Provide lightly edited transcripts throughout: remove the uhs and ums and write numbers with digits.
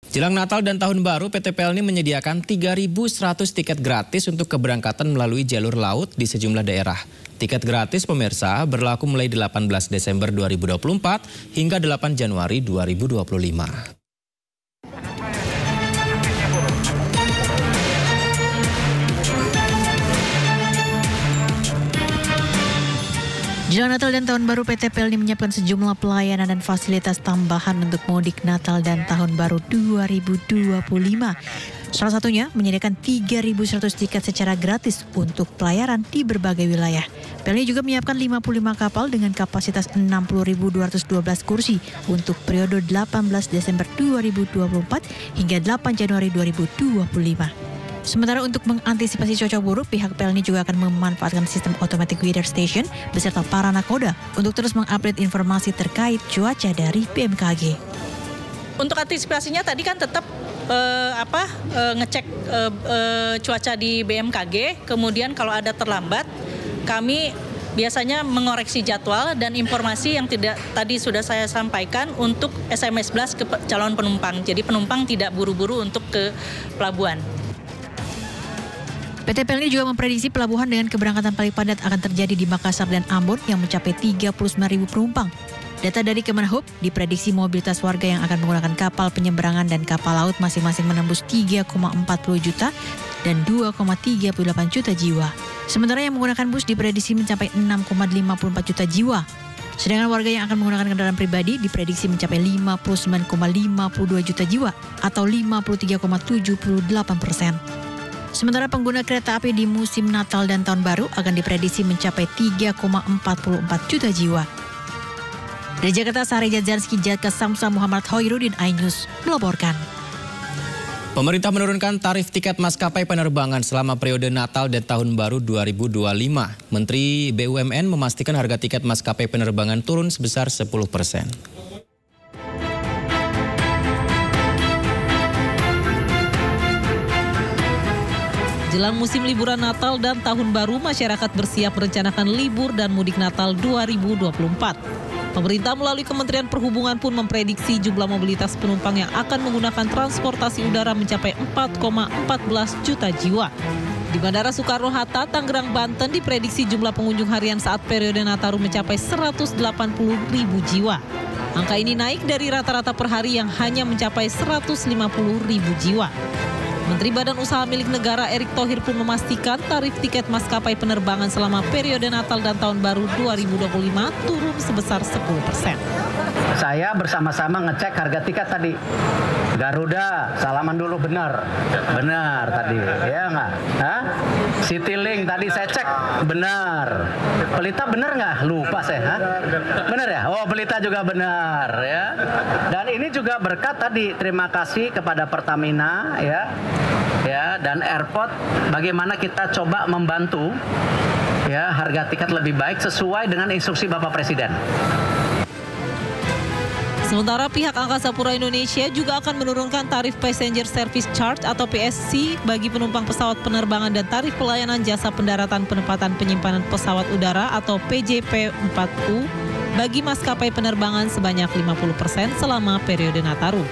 Jelang Natal dan Tahun Baru, PT Pelni menyediakan 3.100 tiket gratis untuk keberangkatan melalui jalur laut di sejumlah daerah. Tiket gratis pemirsa berlaku mulai 18 Desember 2024 hingga 8 Januari 2025. Jelang Natal dan Tahun Baru, PT Pelni menyiapkan sejumlah pelayanan dan fasilitas tambahan untuk mudik Natal dan Tahun Baru 2025. Salah satunya menyediakan 3.100 tiket secara gratis untuk pelayaran di berbagai wilayah. Pelni juga menyiapkan 55 kapal dengan kapasitas 60.212 kursi untuk periode 18 Desember 2024 hingga 8 Januari 2025. Sementara untuk mengantisipasi cuaca buruk, pihak Pelni juga akan memanfaatkan sistem automatic weather station beserta para nakoda untuk terus mengupdate informasi terkait cuaca dari BMKG. Untuk antisipasinya tadi kan tetap ngecek cuaca di BMKG, kemudian kalau ada terlambat, kami biasanya mengoreksi jadwal dan informasi yang tidak tadi sudah saya sampaikan untuk SMS blast ke calon penumpang. Jadi penumpang tidak buru-buru untuk ke pelabuhan. PT Pelni juga memprediksi pelabuhan dengan keberangkatan paling padat akan terjadi di Makassar dan Ambon yang mencapai 39.000 penumpang. Data dari Kemenhub diprediksi mobilitas warga yang akan menggunakan kapal penyeberangan dan kapal laut masing-masing menembus 3,40 juta dan 2,38 juta jiwa. Sementara yang menggunakan bus diprediksi mencapai 6,54 juta jiwa. Sedangkan warga yang akan menggunakan kendaraan pribadi diprediksi mencapai 59,52 juta jiwa atau 53,78%. Sementara pengguna kereta api di musim Natal dan Tahun Baru akan diprediksi mencapai 3,44 juta jiwa. Dari Jakarta, Sari Jadzanski, Jaka Samsa, Muhammad Hoirudin, iNews melaporkan. Pemerintah menurunkan tarif tiket maskapai penerbangan selama periode Natal dan Tahun Baru 2025. Menteri BUMN memastikan harga tiket maskapai penerbangan turun sebesar 10%. Jelang musim liburan Natal dan Tahun Baru, masyarakat bersiap merencanakan libur dan mudik Natal 2024. Pemerintah melalui Kementerian Perhubungan pun memprediksi jumlah mobilitas penumpang yang akan menggunakan transportasi udara mencapai 4,14 juta jiwa. Di Bandara Soekarno-Hatta, Tangerang, Banten diprediksi jumlah pengunjung harian saat periode Nataru mencapai 180.000 jiwa. Angka ini naik dari rata-rata per hari yang hanya mencapai 150.000 jiwa. Menteri Badan Usaha Milik Negara Erick Thohir pun memastikan tarif tiket maskapai penerbangan selama periode Natal dan Tahun Baru 2025 turun sebesar 10%. Saya bersama-sama ngecek harga tiket tadi. Garuda, salaman dulu benar tadi, ya nggak? Citylink tadi saya cek benar. Pelita benar nggak? Lupa saya. Benar ya? Oh, Pelita juga benar ya. Dan ini juga berkat tadi, terima kasih kepada Pertamina ya dan airport. Bagaimana kita coba membantu ya harga tiket lebih baik sesuai dengan instruksi Bapak Presiden. Sementara pihak Angkasa Pura Indonesia juga akan menurunkan tarif Passenger Service Charge atau PSC bagi penumpang pesawat penerbangan dan tarif pelayanan jasa pendaratan penempatan penyimpanan pesawat udara atau PJP4U bagi maskapai penerbangan sebanyak 50% selama periode Nataru.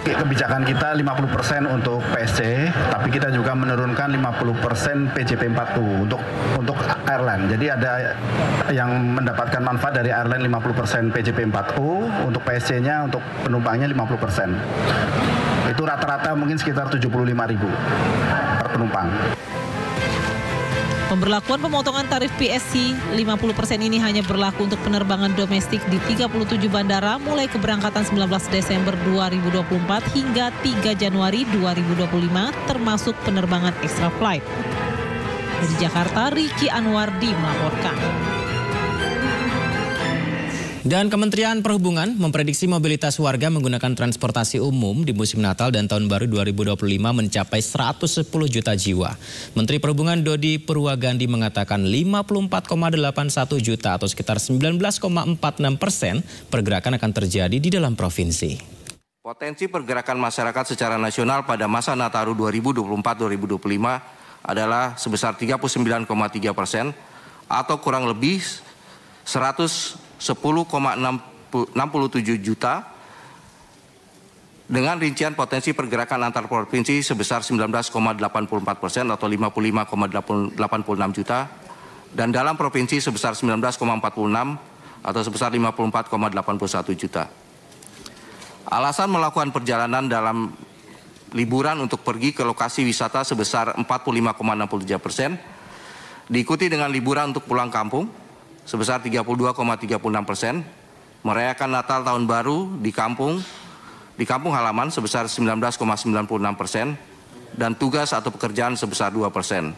Kebijakan kita 50% untuk PSC, tapi kita juga menurunkan 50% PJP4U untuk airline. Jadi ada yang mendapatkan manfaat dari airline 50% PJP4U, untuk PSC-nya untuk penumpangnya 50%. Itu rata-rata mungkin sekitar 75.000 per penumpang. Pemberlakuan pemotongan tarif PSC 50% ini hanya berlaku untuk penerbangan domestik di 37 bandara mulai keberangkatan 19 Desember 2024 hingga 3 Januari 2025 termasuk penerbangan extra flight. Dari Jakarta, Riki Anwardi melaporkan. Dan Kementerian Perhubungan memprediksi mobilitas warga menggunakan transportasi umum di musim Natal dan Tahun Baru 2025 mencapai 110 juta jiwa. Menteri Perhubungan Dodi Purwagandi mengatakan 54,81 juta atau sekitar 19,46% pergerakan akan terjadi di dalam provinsi. Potensi pergerakan masyarakat secara nasional pada masa Nataru 2024-2025 adalah sebesar 39,3% atau kurang lebih 10,67 juta dengan rincian potensi pergerakan antar provinsi sebesar 19,84% atau 55,86 juta, dan dalam provinsi sebesar 19,46 atau sebesar 54,81 juta. Alasan melakukan perjalanan dalam liburan untuk pergi ke lokasi wisata sebesar 45,63%, diikuti dengan liburan untuk pulang kampung sebesar 32,36%, merayakan Natal Tahun Baru di kampung halaman sebesar 19,96%, dan tugas atau pekerjaan sebesar 2%.